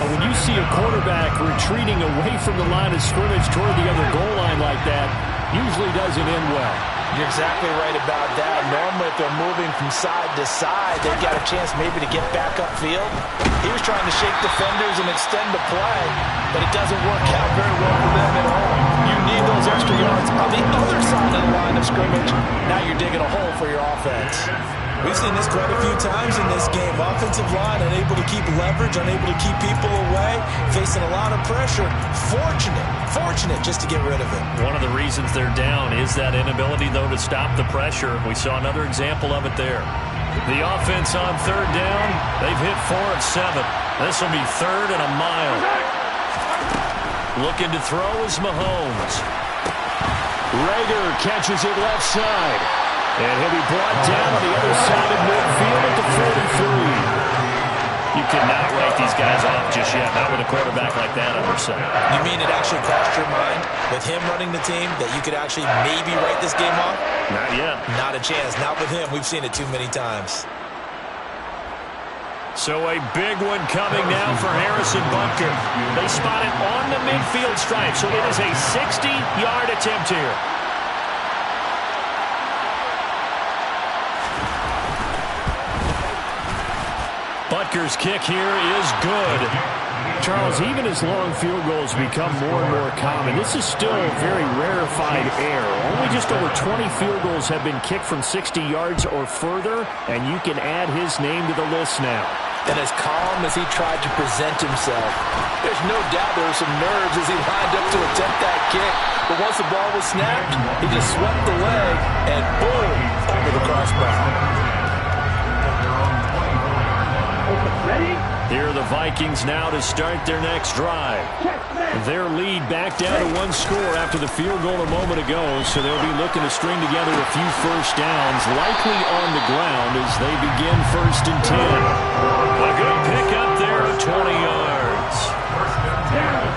But when you see a quarterback retreating away from the line of scrimmage toward the other goal line like that, usually doesn't end well. You're exactly right about that. Normally, if they're moving from side to side, they've got a chance maybe to get back upfield. He was trying to shake defenders and extend the play, but it doesn't work out very well for them at all. You need those extra yards on the other side of the line of scrimmage. Now you're digging a hole for your offense. We've seen this quite a few times in this game. Offensive line unable to keep leverage, unable to keep people away, facing a lot of pressure. Fortunate just to get rid of it. One of the reasons they're down is that inability, though, to stop the pressure. We saw another example of it there. The offense on 3rd down, they've hit 4 of 7. This will be 3rd and a mile. Looking to throw is Mahomes. Rager catches it left side. And he'll be brought down on the other side of midfield at the 43. You cannot write these guys off just yet, not with a quarterback like that under center. You mean it actually crossed your mind with him running the team that you could actually maybe write this game off? Not yet. Not a chance. Not with him. We've seen it too many times. So a big one coming now for Harrison Butker. They spot it on the midfield stripe, so it is a 60-yard attempt here. Rutgers' kick here is good. Charles, even as long field goals become more and more common, this is still a very rarefied air. Only just over 20 field goals have been kicked from 60 yards or further, and you can add his name to the list now. And as calm as he tried to present himself, there's no doubt there were some nerves as he lined up to attempt that kick. But once the ball was snapped, he just swept the leg and boom, over the crossbar. Ready? Here are the Vikings now to start their next drive. Their lead back down to one score after the field goal a moment ago, so they'll be looking to string together a few first downs, likely on the ground as they begin 1st and 10. A good pick up there of 20 yards.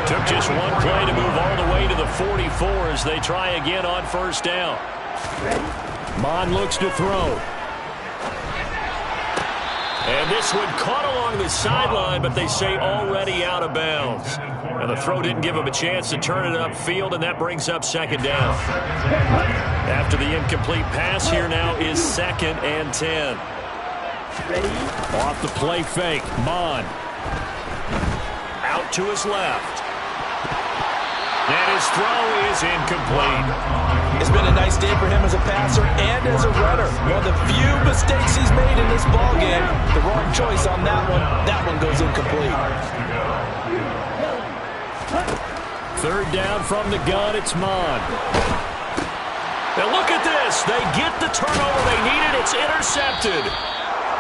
Took just one play to move all the way to the 44 as they try again on 1st down. Mon looks to throw. And this one caught along the sideline, but they say already out of bounds. And the throw didn't give him a chance to turn it upfield, and that brings up 2nd down. After the incomplete pass, here now is 2nd and 10. Ready? Off the play fake, Mon. Out to his left. And his throw is incomplete. It's been a nice day for him as a passer and as a runner. One of the few mistakes he's made in this ballgame. The wrong choice on that one. That one goes incomplete. 3rd down from the gun, it's Mon. Now look at this. They get the turnover they needed. It's intercepted.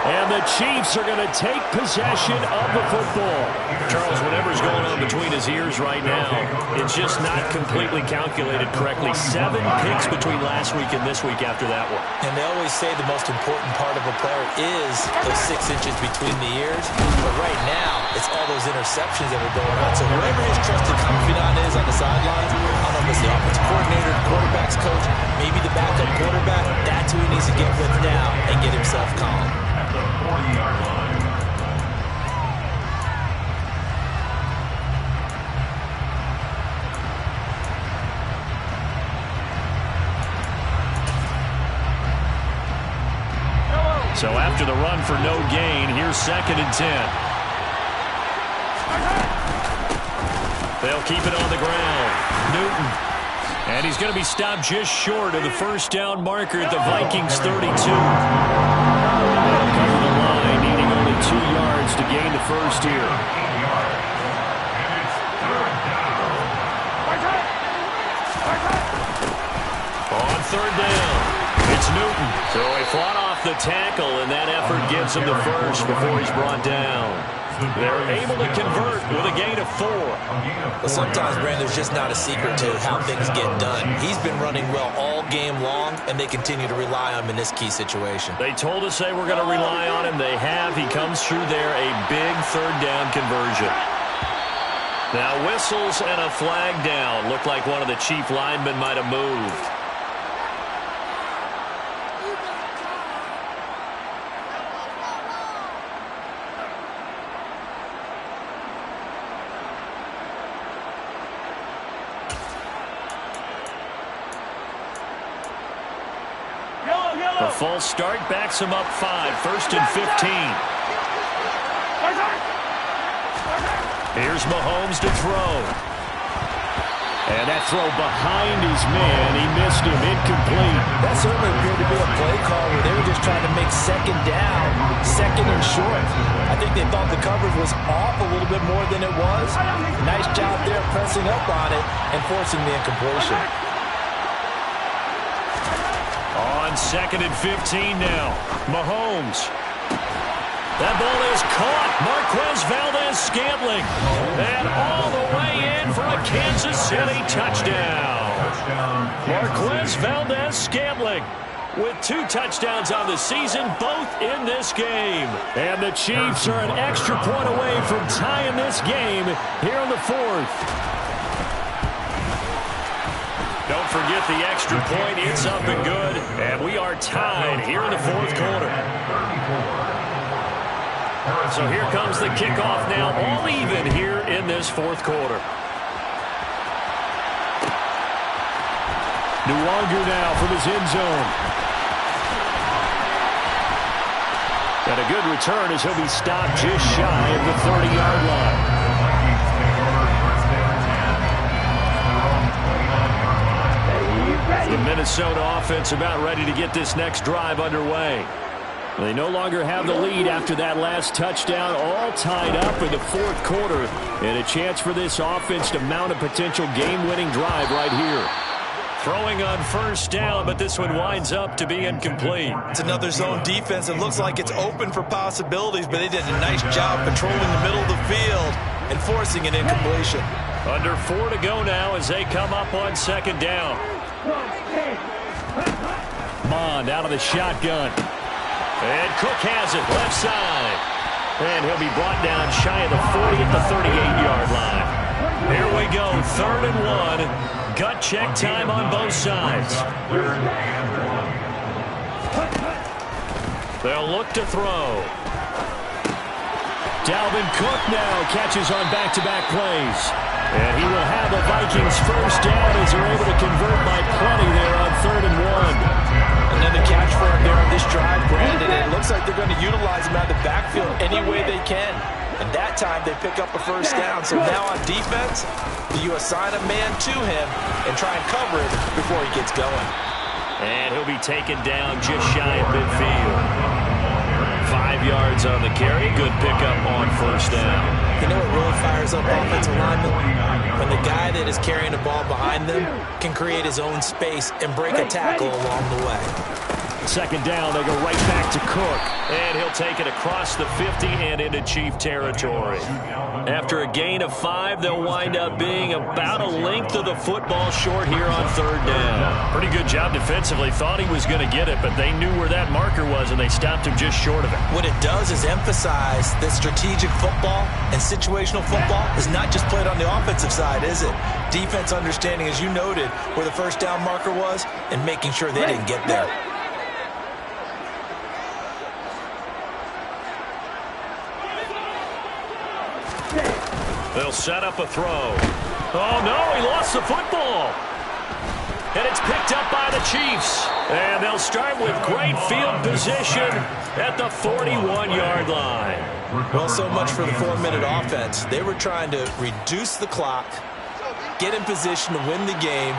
And the Chiefs are going to take possession of the football. Charles, whatever's going on between his ears right now, it's just not completely calculated correctly. 7 picks between last week and this week after that one. And they always say the most important part of a player is those 6 inches between the ears. But right now, it's all those interceptions that are going on. So whoever his trusted confidant is on the sidelines, I don't know if it's the offensive coordinator, the quarterback's coach, maybe the backup quarterback, that's who he needs to get with now and get himself calm. 40-yard line. So after the run for no gain, here's 2nd and 10. They'll keep it on the ground. Newton. And he's going to be stopped just short of the 1st down marker at the Vikings 32. They'll cover the line, needing only 2 yards to gain the 1st here. On 3rd down, it's Newton. So he fought off the tackle, and that effort gives him the 1st before he's brought down. They're able to convert with a gain of 4. But sometimes, Brandon, there's just not a secret to how things get done. He's been running well all game long, and they continue to rely on him in this key situation. They told us they were going to rely on him. They have. He comes through there, a big 3rd down conversion. Now whistles and a flag down. Looked like one of the Chief linemen might have moved. The false start backs him up 5, 1st and 15. Here's Mahomes to throw. And that throw behind his man, he missed him, incomplete. That certainly appeared to be a play call where they were just trying to make 2nd down, 2nd and short. I think they thought the coverage was off a little bit more than it was. Nice job there pressing up on it and forcing the incompletion. On 2nd and 15 now. Mahomes. That ball is caught. Marquez Valdez-Scantling. And all the way in for a Kansas City touchdown. Marquez Valdez-Scantling with 2 touchdowns on the season, both in this game. And the Chiefs are an extra point away from tying this game here in the 4th. Don't forget the extra point. It's up and good. And we are tied here in the 4th quarter. So here comes the kickoff now, all even here in this 4th quarter. Nuwanger now from his end zone. And a good return as he'll be stopped just shy of the 30-yard line. The Minnesota offense about ready to get this next drive underway. They no longer have the lead after that last touchdown, all tied up in the fourth quarter, and a chance for this offense to mount a potential game-winning drive right here. Throwing on first down, but this one winds up to be incomplete. It's another zone defense. It looks like it's open for possibilities, but they did a nice job patrolling the middle of the field and forcing an incompletion. Under 4 to go now as they come up on second down. Mond out of the shotgun. And Cook has it left side. And he'll be brought down shy of the 40 at the 38-yard line. Here we go, 3rd and 1. Gut check time on both sides. They'll look to throw. Dalvin Cook now catches on back-to-back plays. And he will have the Vikings first down as they're able to convert by plenty there on 3rd and 1. Another catch for him there on this drive, Brandon. And it looks like they're going to utilize him out of the backfield any way they can. And that time they pick up a first down. So now on defense, do you assign a man to him and try and cover it before he gets going? And he'll be taken down just shy of midfield. 5 yards on the carry. Good pickup on first down. You know what really fires up offensive linemen? When the guy that is carrying the ball behind them can create his own space and break a tackle along the way. Second down, they go right back to Cook. And he'll take it across the 50 and into Chief territory. After a gain of 5, they'll wind up being about a length of the football short here on 3rd down. Pretty good job defensively. Thought he was going to get it, but they knew where that marker was, and they stopped him just short of it. What it does is emphasize that strategic football and situational football is not just played on the offensive side, is it? Defense understanding, as you noted, where the first down marker was and making sure they didn't get there. They'll set up a throw. Oh, no, he lost the football. And it's picked up by the Chiefs. And they'll start with great field position at the 41-yard line. Well, so much for the 4-minute offense. They were trying to reduce the clock, get in position to win the game,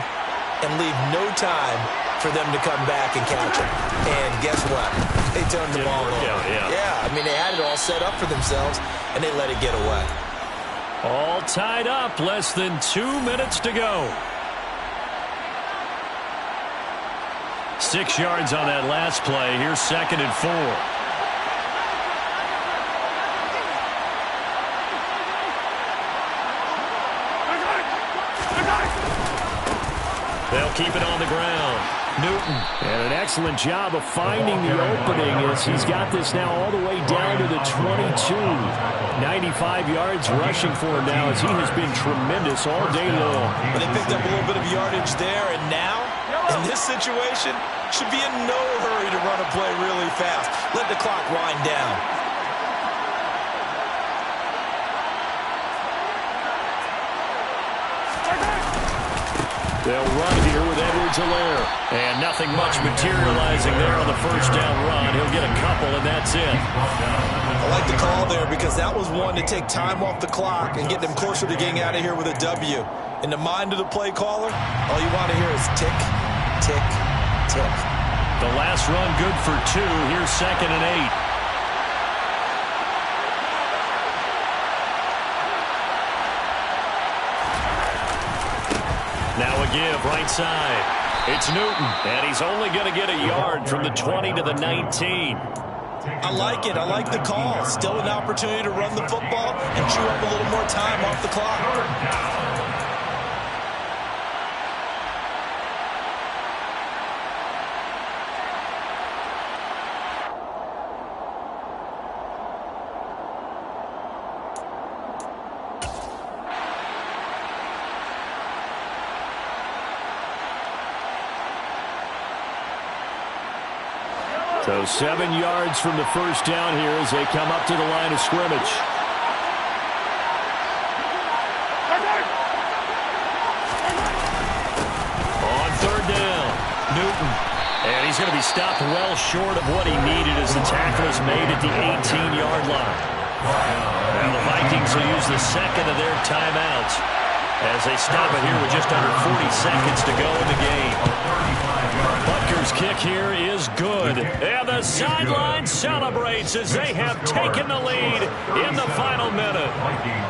and leave no time for them to come back and catch it. And guess what? They turned the ball over. Yeah, I mean, they had it all set up for themselves, and they let it get away. All tied up, less than 2 minutes to go. 6 yards on that last play. Here's 2nd and 4. They'll keep it on the ground. Newton. And an excellent job of finding the opening as he's got this now all the way down to the 22. 95 yards rushing for him now as he has been tremendous all day long. But they picked up a little bit of yardage there, and now, in this situation, should be in no hurry to run a play really fast. Let the clock wind down. They'll run here with Edwards-Helaire. And nothing much materializing there on the first down run. He'll get a couple, and that's it. I like the call there because that was one to take time off the clock and get them closer to getting out of here with a W. In the mind of the play caller, all you want to hear is tick, tick, tick. The last run good for 2. Here's 2nd and 8. Now a give, right side. It's Newton, and he's only going to get a yard from the 20 to the 19. I like it. I like the call. Still an opportunity to run the football and chew up a little more time off the clock. So 7 yards from the first down here as they come up to the line of scrimmage. On 3rd down, Newton. And he's going to be stopped well short of what he needed as the tackle is made at the 18-yard line. And the Vikings will use the second of their timeouts as they stop it here with just under 40 seconds to go in the game. Butker's kick here is good. And the sideline celebrates as they have taken the lead in the final minute.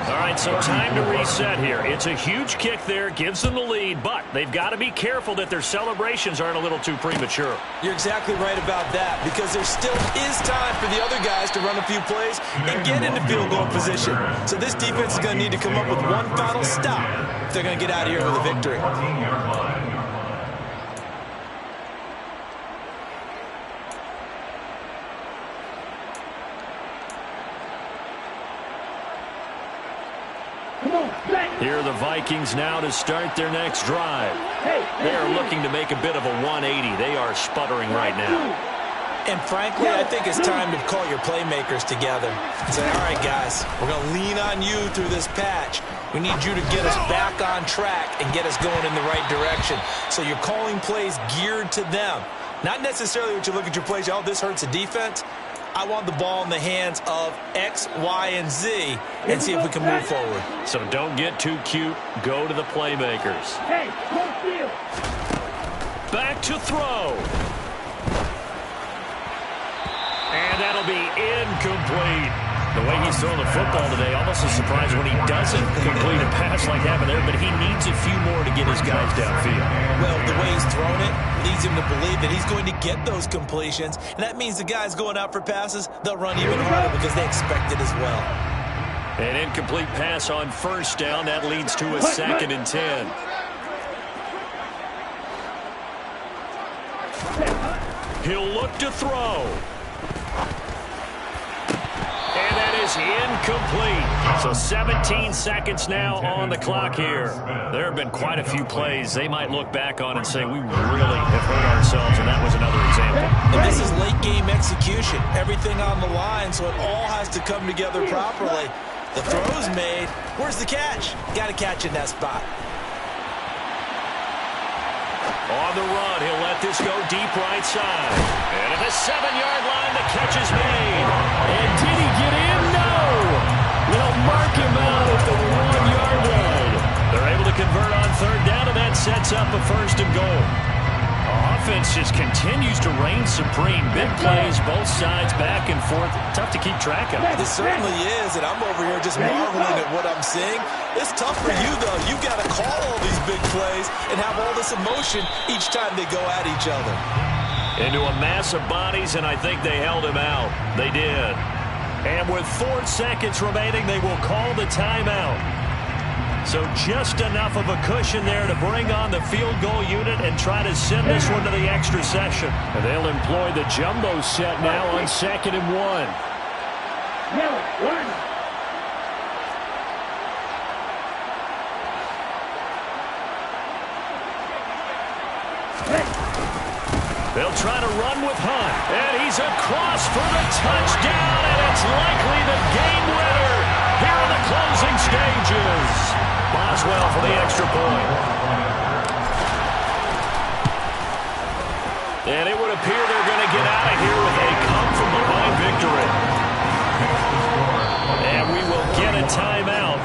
All right, so time to reset here. It's a huge kick there, gives them the lead, but they've got to be careful that their celebrations aren't a little too premature. You're exactly right about that, because there still is time for the other guys to run a few plays and get into field goal position. So this defense is going to need to come up with one final stop if they're going to get out of here with a victory. Here are the Vikings now to start their next drive. They are looking to make a bit of a 180. They are sputtering right now. And frankly, I think it's time to call your playmakers together and say, all right, guys, we're going to lean on you through this patch. We need you to get us back on track and get us going in the right direction. So you're calling plays geared to them. Not necessarily what you look at your plays, oh, this hurts the defense. I want the ball in the hands of X, Y, and Z and see if we can move forward. So don't get too cute. Go to the playmakers. Hey, don't steal. Back to throw. And that'll be incomplete. The way he's throwing the football today, almost a surprise when he doesn't complete a pass like happened there, but he needs a few more to get his guys downfield. Well, the way he's thrown it leads him to believe that he's going to get those completions, and that means the guys going out for passes, they'll run even harder because they expect it as well. An incomplete pass on first down. That leads to a 2nd and 10. He'll look to throw. And that is incomplete. So 17 seconds now on the clock here. There have been quite a few plays they might look back on and say, we really have hurt ourselves, and that was another example. And this is late game execution. Everything on the line, so it all has to come together properly. The throw's made. Where's the catch? Got to catch in that spot. On the run, he'll let this go deep right side. And at the 7-yard line, the catch is made. And did he get in? No! They'll mark him out at the 1-yard line. They're able to convert on third down, and that sets up a 1st and goal. Offense just continues to reign supreme. Big plays, both sides, back and forth. Tough to keep track of. It certainly is, and I'm over here just marveling at what I'm seeing. It's tough for you, though. You've got to call all these big plays and have all this emotion each time they go at each other. Into a mass of bodies, and I think they held him out. They did. And with 4 seconds remaining, they will call the timeout. So just enough of a cushion there to bring on the field goal unit and try to send this one to the extra session. And they'll employ the jumbo set now on 2nd and 1. They'll try to run with Hunt. And he's across for the touchdown, and it's likely the game winner here in the closing stages. Boswell for the extra point. And it would appear they're going to get out of here with a come-from-behind victory. And we will get a timeout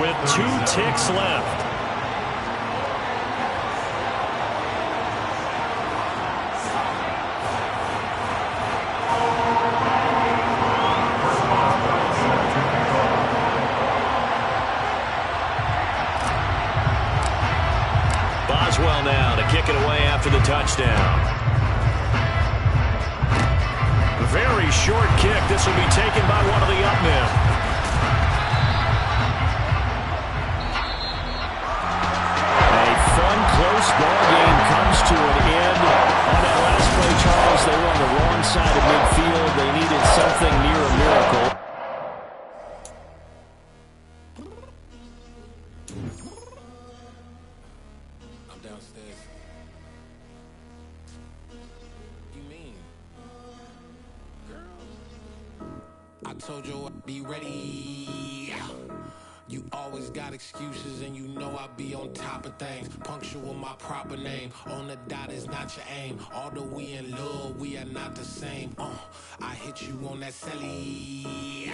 with 2 ticks left. Boswell now to kick it away after the touchdown. Very short kick. This will be taken by one of the up men. A fun, close ball game comes to an end. On that last play, Charles, they were on the wrong side of midfield. They needed something near a miracle. I told you I'd be ready. You always got excuses and you know I be on top of things. Punctual my proper name. On the dot is not your aim. Although we in love, we are not the same. I hit you on that celly.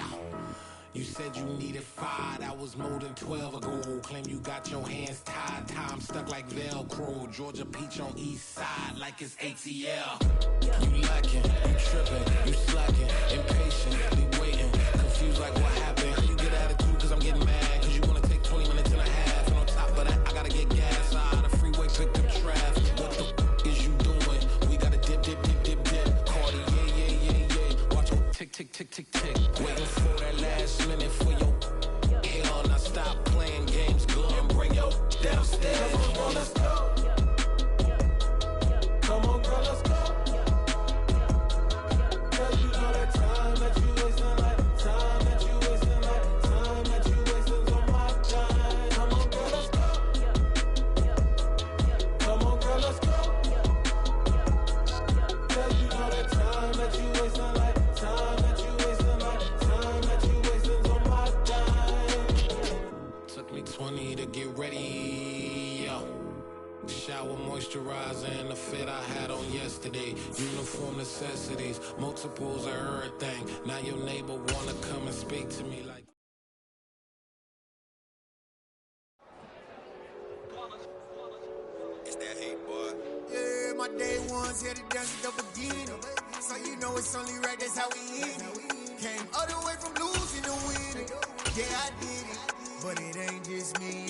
You said you needed 5, that was more than 12 ago. Claim you got your hands tied, time stuck like Velcro. Georgia Peach on east side like it's ATL. You lacking, you tripping, you slacking, impatient, be waiting, confused like what happened. You get attitude cause I'm getting mad, cause you wanna take 20 minutes and a half. And on top of that, I gotta get gas out of the freeway, picked up traffic. What the is you doing? We gotta dip, Cardi, yeah. Watch your tick, waiting for that last minute for your hell. Now stop playing games, good and bring your downstairs. Come on, girl, let's go. Come on, girl, let's go. Girl, you know that time that you wasting, like time that you wasting, like time that you wasting on my time. Come on, girl, let's go. Come on, girl, let's go. Girl, you know that time that you wasting, like time that you wasting, like time that you wasting on my time. Took me 20 to get ready, yo. Shower moisturizer and the fit I had on yesterday. Uniform necessities, multiples of everything. Now your neighbor wanna come and speak to me like. It's that hate, boy. Yeah, my day ones here to dance at the beginning. So you know it's only right, that's how we eat it. Came all the way from losing to winning. Yeah, I did it. But it ain't just me